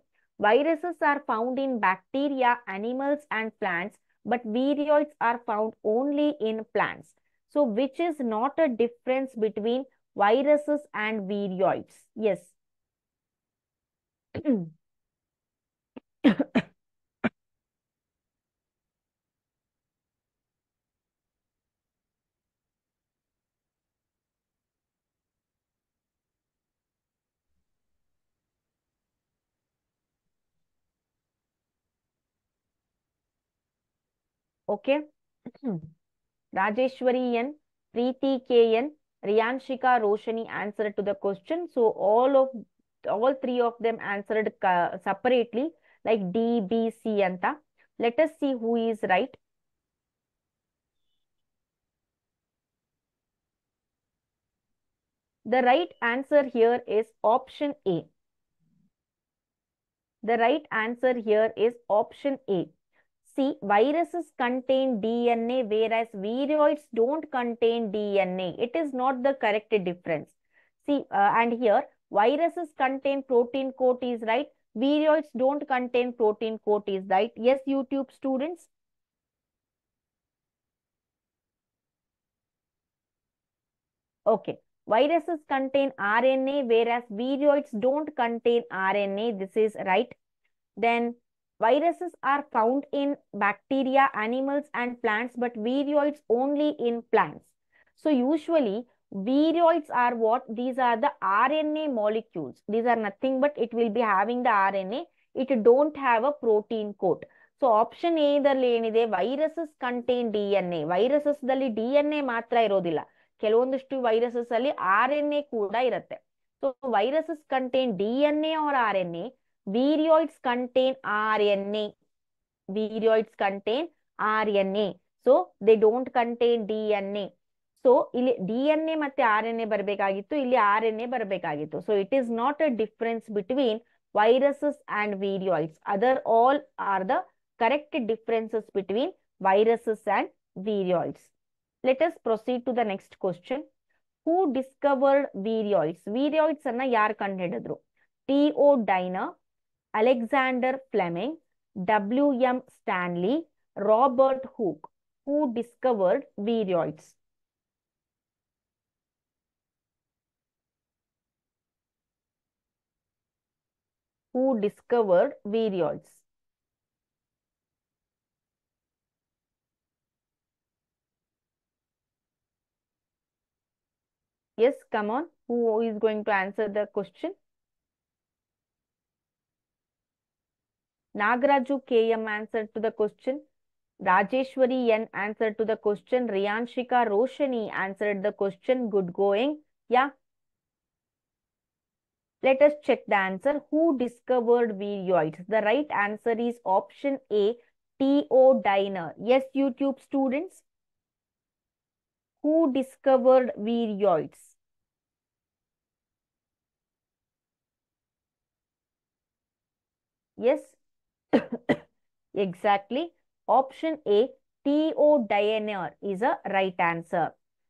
Viruses are found in bacteria, animals and plants, but virions are found only in plants. So which is not a difference between viruses and virions? Yes. Okay. Rajeshwari N, Preeti K N, Riyanshika Roshani answered to the question. So all three of them answered separately, like D, B, C anta. Let us see who is right. The right answer here is option A. The right answer here is option A. See, viruses contain DNA whereas viroids don't contain DNA. It is not the correct difference. See, and here viruses contain protein coat is right. Viroids don't contain protein coat is right. Yes, YouTube students. Okay. Viruses contain RNA whereas viroids don't contain RNA. This is right. Then viruses are found in bacteria, animals, and plants, but viroids only in plants. So usually viroids are what? These are the RNA molecules. These are nothing but it will be having the RNA. It don't have a protein coat. So option A ಇದರಲ್ಲಿ ಏನಿದೆ viruses contain DNA. Viruses ದಲ್ಲಿ DNA ಮಾತ್ರ ಇರೋದಿಲ್ಲ. ಕೆಲವೊಂದಿಷ್ಟು viruses ಅಲ್ಲಿ RNA ಕೂಡ ಇರುತ್ತೆ. So viruses contain DNA or RNA. Viroids contain RNA. Viroids contain RNA. So they don't contain DNA. So ಇಲ್ಲಿ ಡಿ ಎನ್ ಎ ಮತ್ತೆ ಆರ್ ಎನ್ ಎ ಬರಬೇಕಾಗಿತ್ತು, ಇಲ್ಲಿ ಆರ್ ಎನ್ ಎ ಬರಬೇಕಾಗಿತ್ತು. So it is not a difference between viruses and viroids. Other all are the correct differences between viruses and viroids. Let us proceed to the next question. Who discovered viroids? Viroids ಅನ್ನ ಯಾರು ಕಂಡುಹಿಡಿದ್ರು? T O Diener, Alexander Fleming, W.M. Stanley, Robert Hooke. Who discovered viroids? Who discovered viroids? Yes, come on. Who is going to answer the question? Nagaraju KM answered to the question. Rajeshwari N answered to the question. Riyanshika Roshani answered the question. Good going. Yeah. Let us check the answer. Who discovered viroids? The right answer is option A, T.O. Diner. Yes, YouTube students. Who discovered viroids? Yes, exactly. Option A, T.O. Diner is a right answer.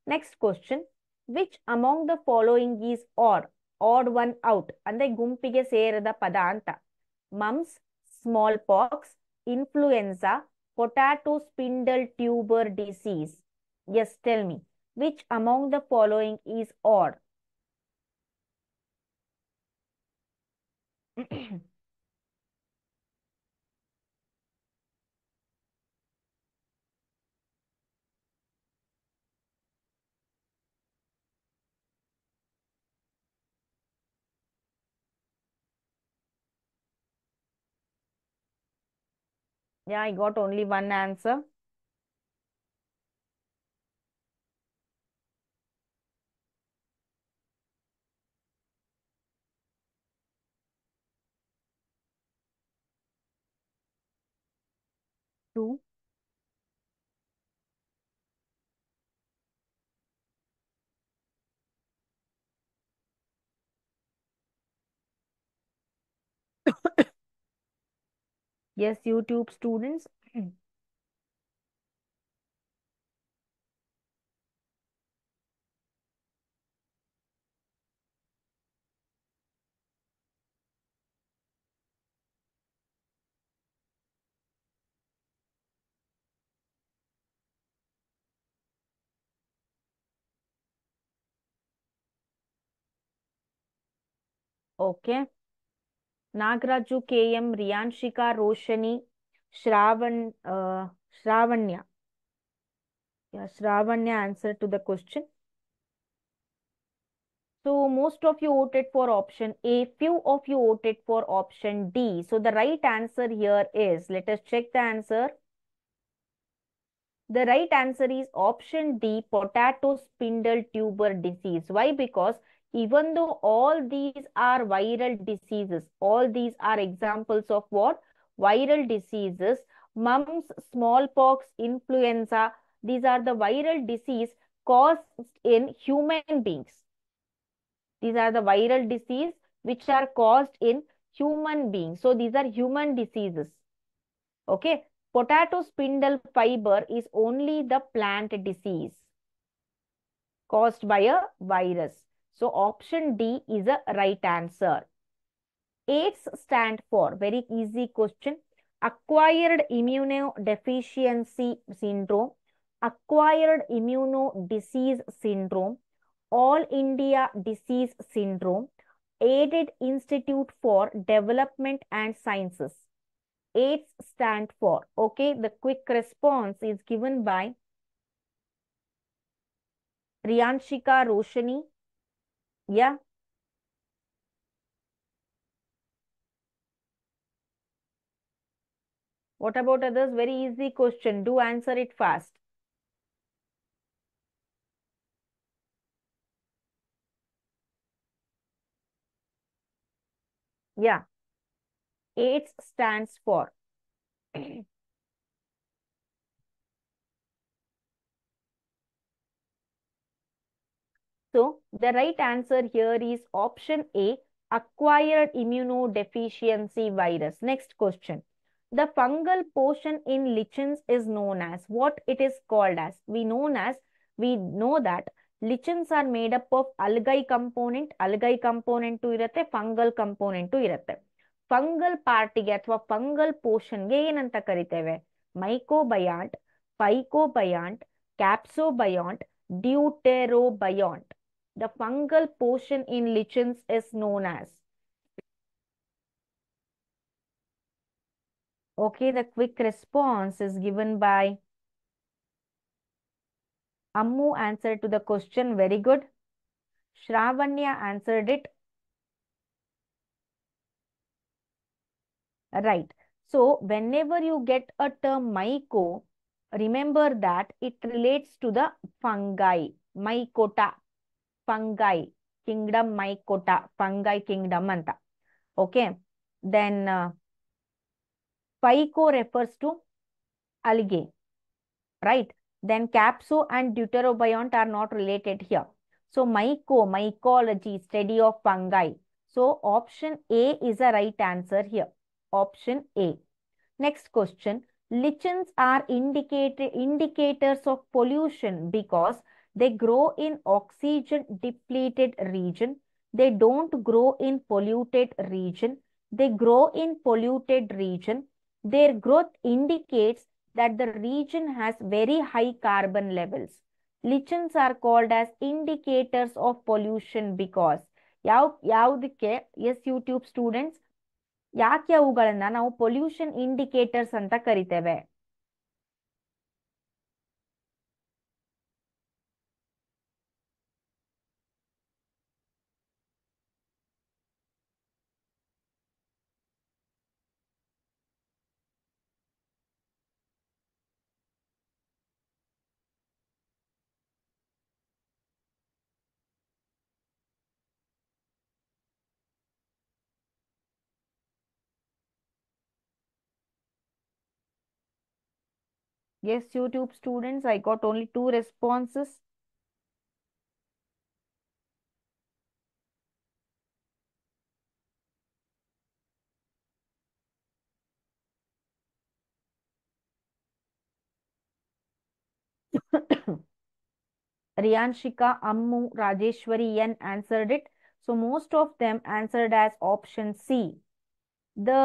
Next question. Which among the following is odd? Odd one out. ಅಂದ್ರೆ ಗುಂಪಿಗೆ ಸೇರದ ಪದ ಅಂತ. Mumps, smallpox, influenza, potato spindle tuber disease. Yes, tell me. Which among the following is odd? Yeah, I got only one answer. Two. Yes, YouTube students. Okay. Nagraju, KM, Riyanshika, Roshani, Shravanya. Yeah, Shravanya answered to the question. So most of you voted for option A, few of you voted for option D. So the right answer here is, let us check the answer. The right answer is option D, potato spindle tuber disease. Why? Because even though all these are viral diseases, all these are examples of what? Viral diseases, mumps, smallpox, influenza, these are the viral disease caused in human beings. These are the viral disease which are caused in human beings. So these are human diseases. Okay. Potato spindle fiber is only the plant disease caused by a virus. So option D is a right answer. AIDS stand for, very easy question, acquired immunodeficiency syndrome, acquired immunodisease syndrome, All India Disease Syndrome, Aided Institute for Development and Sciences. AIDS stand for. Okay, the quick response is given by Riyanshika Roshani. Yeah. What about others? Very easy question. Do answer it fast. Yeah. AIDS stands for. So the right answer here is option A, acquired immunodeficiency virus. Next question. The fungal portion in lichens is known as what it is called as. We know that lichens are made up of algae component ಇರುತ್ತೆ, fungal component ಇರುತ್ತೆ. Fungal ಪಾರ್ಟಿಗೆ ಅಥವಾ fungal ಪೋರ್ಷನ್ಗೆ ಏನಂತ ಕರಿತೇವೆ? ಮೈಕೋಬಯಾಂಟ್, ಫೈಕೋಬಯಾಂಟ್, ಕ್ಯಾಪ್ಸೋಬಯಾಂಟ್, deuterobionт. The fungal portion in lichens is known as. Okay, the quick response is given by Ammu answered to the question. Very good. Shravanya answered it. Right. So whenever you get a term myco, remember that it relates to the fungi. Mycota. Fungi. Kingdom mycota. Fungi kingdom anta. Okay. Then phyco refers to algae. Right? Then capso and deuterobiont are not related here. So mycology, study of fungi. So option A is a right answer here. Option A. Next question. Lichens are indicators of pollution because they grow in oxygen depleted region. They don't grow in polluted region. They grow in polluted region. Their growth indicates that the region has very high carbon levels. Lichens are called as indicators of pollution because ಯಾವುದಕ್ಕೆ S YouTube students ಯಾಕೆ ಅವುಗಳನ್ನ ನಾವು pollution indicators ಅಂತ ಕರಿತೇವೆ? Yes, YouTube students, I got only 2 responses. Riyanshika, Ammu, Rajeshwari N answered it. So most of them answered as option C. The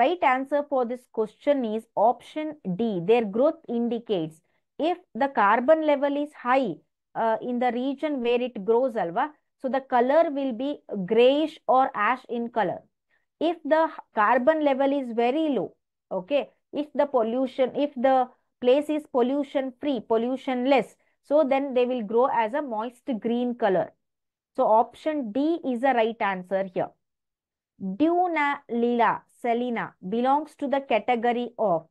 right answer for this question is option D. Their growth indicates if the carbon level is high in the region where it grows, alva, so the color will be grayish or ash in color. If the carbon level is very low, okay, if the place is pollution free, pollution less, so then they will grow as a moist green color. So option D is the right answer here. Dunalila selena belongs to the category of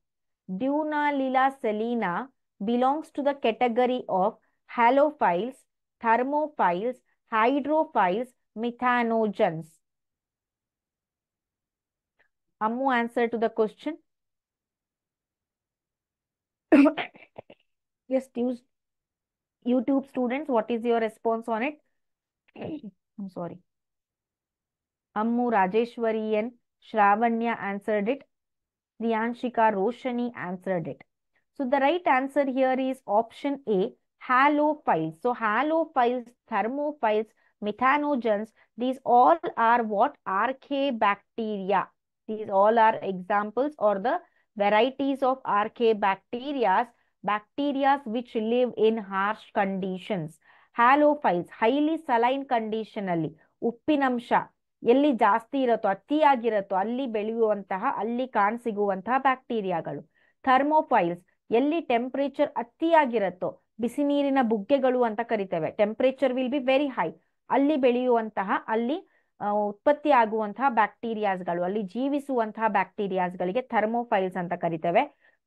Dunalila selena belongs to the category of halophiles, thermophiles, hydrophiles, methanogens. Ammu, answer to the question. Yes, YouTube students, what is your response on it? I'm sorry. Ammu, Rajeshwari and Shravanya answered it. Priyanshika Roshani answered it. So the right answer here is option A, halophiles. So halophiles, thermophiles, methanogens, these all are what? Archaebacteria. These all are examples or the varieties of archaebacterias, bacteria which live in harsh conditions. Halophiles, highly saline condition ಅಲ್ಲಿ ಉಪ್ಪಿನಂಶ ಎಲ್ಲಿ ಜಾಸ್ತಿ ಇರುತ್ತೋ ಅತಿಯಾಗಿರುತ್ತೋ ಅಲ್ಲಿ ಬೆಳೆಯುವಂತಹ ಅಲ್ಲಿ ಕಾಣಸಿಗುವಂತಹ ಬ್ಯಾಕ್ಟೀರಿಯಾಗಳು. Thermopiles ಎಲ್ಲಿ temperature ಅತಿಯಾಗಿರುತ್ತೋ ಬಿಸಿ ನೀರಿನ ಬುಗ್ಗೆಗಳು ಅಂತ ಕರಿತೇವೆ. Temperature will be very high, ಅಲ್ಲಿ ಬೆಳೆಯುವಂತಹ ಅಲ್ಲಿ ಉತ್ಪತ್ತಿ ಆಗುವಂತಹ ಬ್ಯಾಕ್ಟೀರಿಯಾಸ್ಗಳು, ಅಲ್ಲಿ ಜೀವಿಸುವಂತಹ ಬ್ಯಾಕ್ಟೀರಿಯಾಸ್ಗಳಿಗೆ ಥರ್ಮೋಫೈಲ್ಸ್ ಅಂತ ಕರಿತೇವೆ.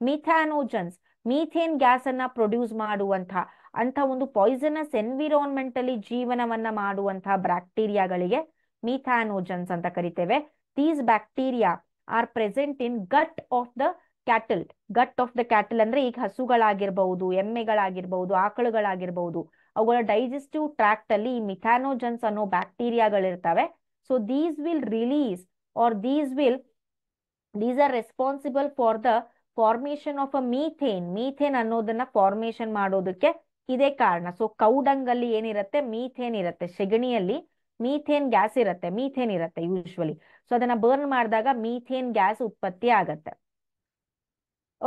ಮಿಥಾನೋಜನ್ಸ್, ಮೀಥೇನ್ ಗ್ಯಾಸ್ ಅನ್ನ ಪ್ರೊಡ್ಯೂಸ್ ಮಾಡುವಂತಹ ಅಂತ ಒಂದು ಪಾಯ್ಸನಸ್ ಎನ್ವಿರಾನ್ಮೆಂಟ್ ಅಲ್ಲಿ ಜೀವನವನ್ನ ಮಾಡುವಂತಹ ಬ್ಯಾಕ್ಟೀರಿಯಾಗಳಿಗೆ ಮಿಥಾನೋಜನ್ಸ್ ಅಂತ ಕರಿತೇವೆ. These bacteria are present in gut of the cattle. Gut of the cattle ಅಂದ್ರೆ ಈಗ ಹಸುಗಳಾಗಿರ್ಬಹುದು, ಎಮ್ಮೆಗಳಾಗಿರ್ಬಹುದು, ಆಕಳುಗಳಾಗಿರ್ಬಹುದು, ಅವುಗಳ ಡೈಜೆಸ್ಟಿವ್ ಟ್ರಾಕ್ಟ್ ಅಲ್ಲಿ ಈ ಮಿಥಾನೋಜನ್ಸ್ ಅನ್ನೋ ಬ್ಯಾಕ್ಟೀರಿಯಾಗಳಿರ್ತವೆ. So these will release or these are responsible for the formation of a methane. Methane ಅನ್ನೋದನ್ನ formation ಮಾಡೋದಕ್ಕೆ ಇದೇ ಕಾರಣ. ಸೊ ಕೌಡಂಗಲ್ಲಿ ಏನಿರುತ್ತೆ? ಮೀಥೇನ್ ಇರುತ್ತೆ. ಸೆಗಣಿಯಲ್ಲಿ ಮೀಥೇನ್ ಗ್ಯಾಸ್ ಇರುತ್ತೆ, ಮೀಥೇನ್ ಇರುತ್ತೆ ಯೂಶ್ವಲಿ. ಸೊ ಅದನ್ನ ಬರ್ನ್ ಮಾಡಿದಾಗ ಮೀಥೇನ್ ಗ್ಯಾಸ್ ಉತ್ಪತ್ತಿ ಆಗತ್ತೆ.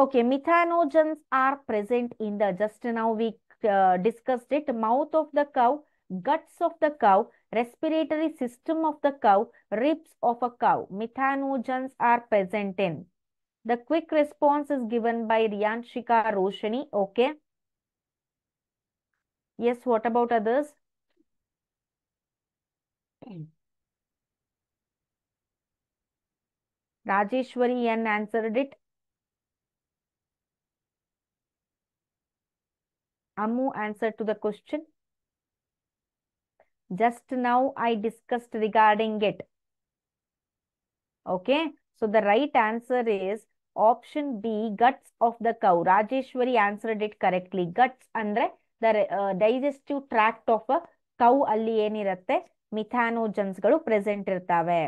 Okay, methanogens are present in the, just ನಾವು we discussed it, mouth of the cow, guts of the cow, respiratory system of the cow, ribs of a cow. Methanogens are present in. The quick response is given by Riyanshika Roshani. Okay. Yes, what about others? Rajeshwari N answered it. Ammu answered to the question. Just now I discussed regarding it. Okay, so the right answer is option B, guts of the cow. Rajeshwari answered it correctly. Guts andre the digestive tract of a cow alli ಏನಿರುತ್ತೆ? ಮಿಥಾನೋಜನ್ಸ್ ಗಳು present ಇರ್ತವೆ.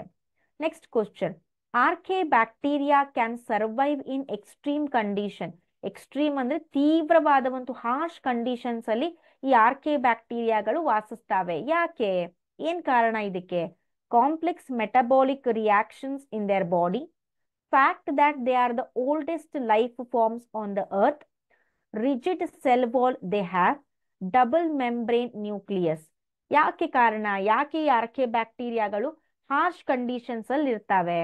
Next question, archaebacteria can survive in extreme condition. Extreme ಅಂದ್ರೆ ತೀವ್ರವಾದ ಒಂದು harsh conditions ಅಲ್ಲಿ ಈ ಆರ್ಕೆಬ್ಯಾಕ್ಟೀರಿಯಾಗಳು ವಾಸಿಸ್ತವೆ. ಯಾಕೆ? ಏನ್ ಕಾರಣ ಇದಕ್ಕೆ? Complex metabolic reactions in their body, fact that they are the oldest life forms on the earth, rigid cell wall they have, double membrane nucleus. ಯಾಕೆ ಕಾರಣ? ಯಾಕೆ ಈ ಆರ್ಕೆಬ್ಯಾಕ್ಟೀರಿಯಾಗಳು ಹಾರ್ಶ್ ಕಂಡೀಷನ್ಸ್ ಅಲ್ಲಿ ಇರ್ತವೆ?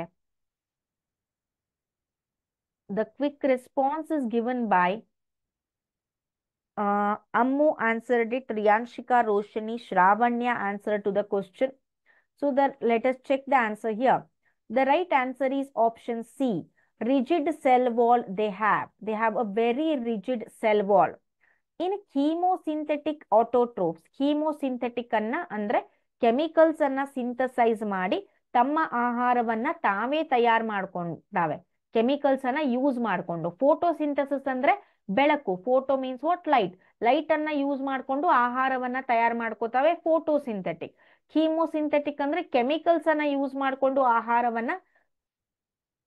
The quick response is given by Ammu answered it, Riyanshika Roshani, Shravanya answered to the question. So let us check the answer here. The right answer is option C. Rigid cell wall they have. They have a very rigid cell wall. In chemosynthetic autotrophs, chemosynthetic anna andre chemicals anna synthesize ಮಾಡಿ ತಮ್ಮ ಆಹಾರವನ್ನ ತಾವೇ ತಯಾರು ಮಾಡ್ಕೊಂಡಾವೆ. Chemicals ಅನ್ನ use ಮಾಡ್ಕೊಂಡು. Photosynthesis ಅಂದ್ರೆ ಬೆಳಕು. Photo means what? Light. Light ಅನ್ನ ಯೂಸ್ ಮಾಡ್ಕೊಂಡು ಆಹಾರವನ್ನ ತಯಾರು ಮಾಡ್ಕೋತಾವೆ, ಫೋಟೋಸಿಂಥೆಟಿಕ್. ಕೀಮೋಸಿಂಥೆಟಿಕ್ ಅಂದ್ರೆ ಕೆಮಿಕಲ್ಸ್ ಅನ್ನ ಯೂಸ್ ಮಾಡ್ಕೊಂಡು ಆಹಾರವನ್ನ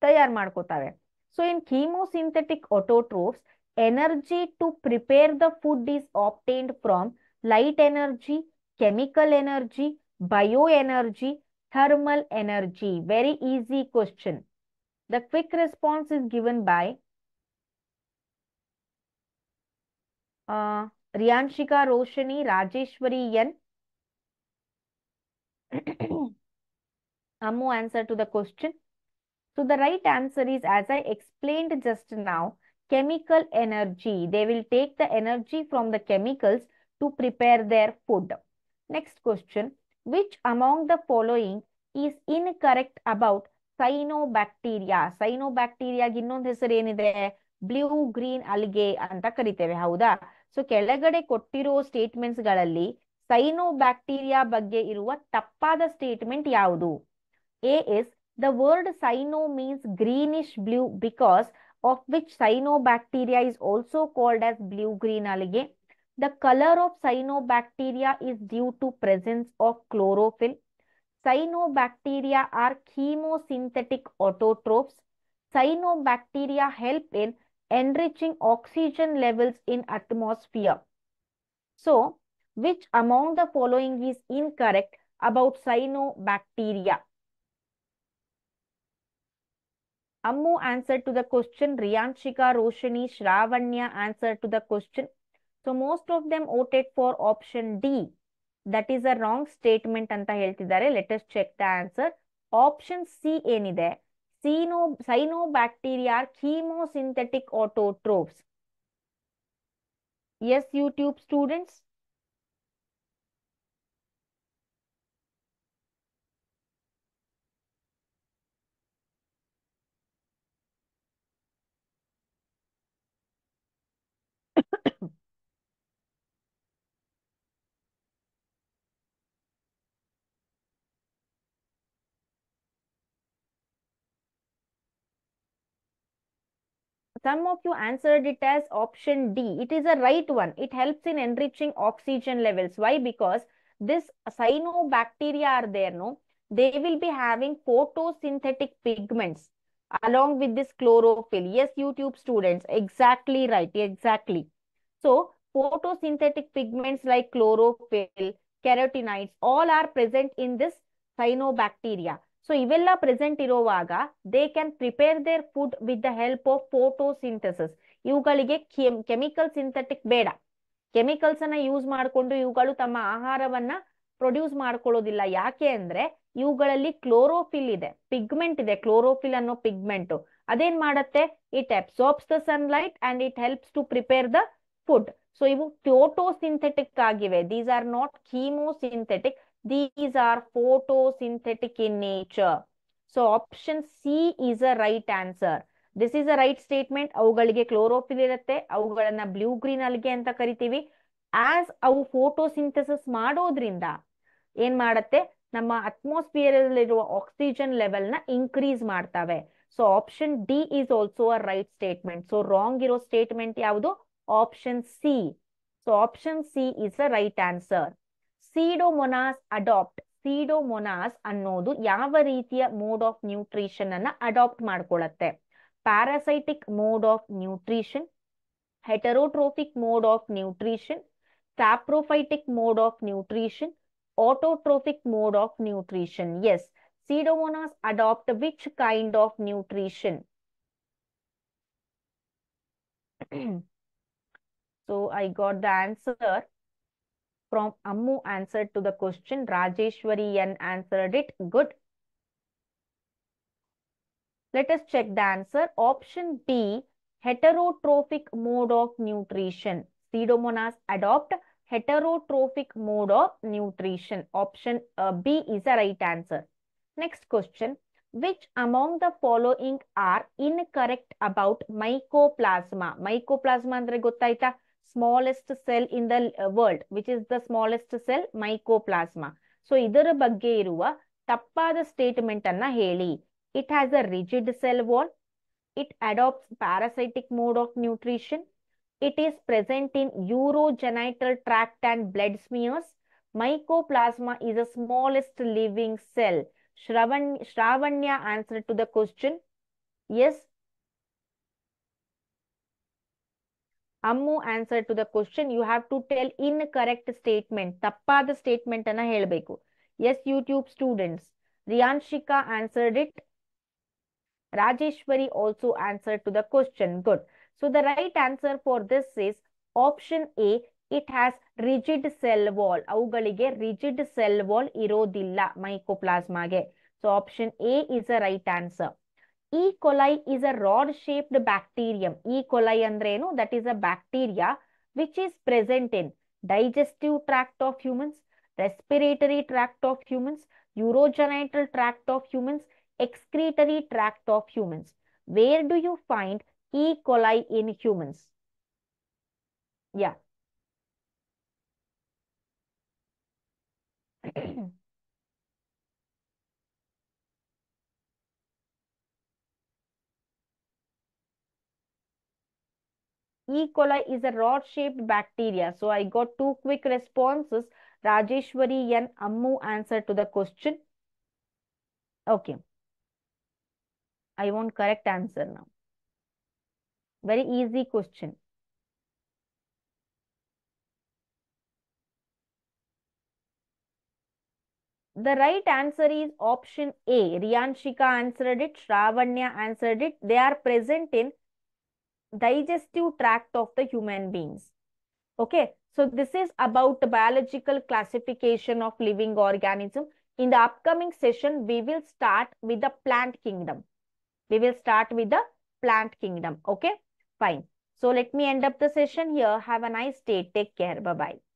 ತಯಾರು ಮಾಡ್ಕೋತಾವೆ. So in chemosynthetic autotrophs, energy to prepare the food is obtained from light energy, chemical energy, bioenergy, thermal energy. Very easy question. The quick response is given by Riyanshika Roshani, Rajeshwari N. Ammu answer to the question. So the right answer is, as I explained just now, chemical energy. They will take the energy from the chemicals to prepare their food. Next question. Which among the following is incorrect about cyanobacteria? Cyanobacteria ಇನ್ನೊಂದು ಹೆಸರು ಏನಿದೆ? Blue green algae ಅಂತ ಕರಿತೇವೆ, ಹೌದಾ? So ಕೆಳಗಡೆ ಕೊಟ್ಟಿರೋ statements ಗಳಲ್ಲಿ cyanobacteria ಬಗ್ಗೆ ಇರುವ ತಪ್ಪಾದ ಸ್ಟೇಟ್ಮೆಂಟ್ ಯಾವುದು? A is, the word cyano means greenish blue because of which cyanobacteria is also called as blue-green algae. The color of cyanobacteria is due to presence of chlorophyll. Cyanobacteria are chemosynthetic autotrophs. Cyanobacteria help in enriching oxygen levels in atmosphere. So, which among the following is incorrect about cyanobacteria? Ammu answered to the question. Riyanshika, Roshini, Shravanya answered to the question. So most of them voted for option D. That is a wrong statement anta ಹೇಳ್ತಿದ್ದಾರೆ. Let us check the answer. Option C ಏನಿದೆ? Cyanobacteria are chemosynthetic autotrophs. Yes, YouTube students. Some of you answered it as option D. It is a right one. It helps in enriching oxygen levels. Why? Because this cyanobacteria are there, no? They will be having photosynthetic pigments along with this chlorophyll. Yes, YouTube students, exactly right. Exactly. So, photosynthetic pigments like chlorophyll, carotenoids, all are present in this cyanobacteria. So ಇವೆಲ್ಲ present ಇರುವಾಗ they can prepare there food with the help of photosynthesis. ಇವುಗಳಿಗೆ chemical synthetic ಬೇಡ. Chemicals ಅನ್ನ use ಮಾಡಿಕೊಂಡು ಇವುಗಳು ತಮ್ಮ ಆಹಾರವನ್ನ produce ಮಾಡ್ಕೊಳ್ಳೋದಿಲ್ಲ. ಯಾಕೆ ಅಂದ್ರೆ ಇವುಗಳಲ್ಲಿ ಕ್ಲೋರೋಫಿಲ್ ಇದೆ, ಪಿಗ್ಮೆಂಟ್ ಇದೆ. ಕ್ಲೋರೋಫಿಲ್ ಅನ್ನೋ ಪಿಗ್ಮೆಂಟ್ ಅದೇನ್ ಮಾಡತ್ತೆ? It absorbs the sunlight and it helps to prepare the food. So ಇವು ಫೋಟೋಸಿಂಥೆಟಿಕ್ ಆಗಿವೆ. These are not chemosynthetic. These are photosynthetic in nature. So option C is a right answer. This is a right statement. ಅವುಗಳಿಗೆ chlorophyll ಇರುತ್ತೆ. ಅವುಗಳನ್ನ blue green algae ಅಂತ ಕರಿತೀವಿ. As ಅವು photosynthesis ಮಾಡೋದ್ರಿಂದ ಏನ್ ಮಾಡತ್ತೆ? ನಮ್ಮ ಅಟ್ಮಾಸ್ಫಿಯರ್ ಅಲ್ಲಿರುವ ಆಕ್ಸಿಜನ್ ಲೆವೆಲ್ ನ ಇನ್ಕ್ರೀಸ್ ಮಾಡ್ತವೆ. So option D is also a right statement. So wrong ಇರೋ ಸ್ಟೇಟ್ಮೆಂಟ್ ಯಾವುದು? Option C. So option C is a right answer. Pseudomonas adapt. Pseudomonas ಅನ್ನೋದು ಯಾವ ರೀತಿಯ ಮೋಡ್ ಆಫ್ ನ್ಯೂಟ್ರಿಷನ್ ಅನ್ನ ಅಡಾಪ್ಟ್ ಮಾಡ್ಕೊಳ್ಳತ್ತೆ? Parasitic mode of nutrition, heterotrophic mode of nutrition, saprophytic mode of nutrition, autotrophic mode of nutrition. Yes, Pseudomonas adopt which kind of nutrition? So I got the answer from Ammu answered to the question. Rajeshwari N answered it. Good. Let us check the answer. Option B, heterotrophic mode of nutrition. Pseudomonas adopt heterotrophic mode of nutrition. Option B is the right answer. Next question. Which among the following are incorrect about mycoplasma? Mycoplasma andre gottaita? Smallest cell in the world. Which is the smallest cell? Mycoplasma. So idara ಬಗ್ಗೆ ಇರುವ ತಪ್ಪಾದ statement ಅನ್ನ ಹೇಳಿ. It has a rigid cell wall. It adopts parasitic mode of nutrition. It is present in urogenital tract and blood smears. Mycoplasma is the smallest living cell. Shravanya answered to the question. Yes. Ammu answered to the question. You have to tell incorrect statement. ತಪ್ಪಾದ statement ಅನ್ನ ಹೇಳಬೇಕು. Yes, YouTube students. Riyanshika answered it. Rajeshwari also answered to the question. Good. So the right answer for this is option A. It has rigid cell wall. ಅವುಗಳಿಗೆ rigid cell wall ಇರೋದಿಲ್ಲ mycoplasma ಗೆ. So option A is the right answer. E. coli is a rod-shaped bacterium. E. coli andrenu, that is a bacteria which is present in digestive tract of humans, respiratory tract of humans, urogenital tract of humans, excretory tract of humans. Where do you find E. coli in humans? Yeah. E. coli is a rod-shaped bacteria. So I got two quick responses. Rajeshwari and Ammu answered to the question. Okay, I want correct answer now. Very easy question. The right answer is option A. Riyanshika answered it. Shravanya answered it. They are present in digestive tract of the human beings. Okay, so this is about the biological classification of living organism. In the upcoming session, we will start with the plant kingdom. We will start with the plant kingdom. Okay, fine. So let me end up the session here. Have a nice day. Take care. Bye-bye.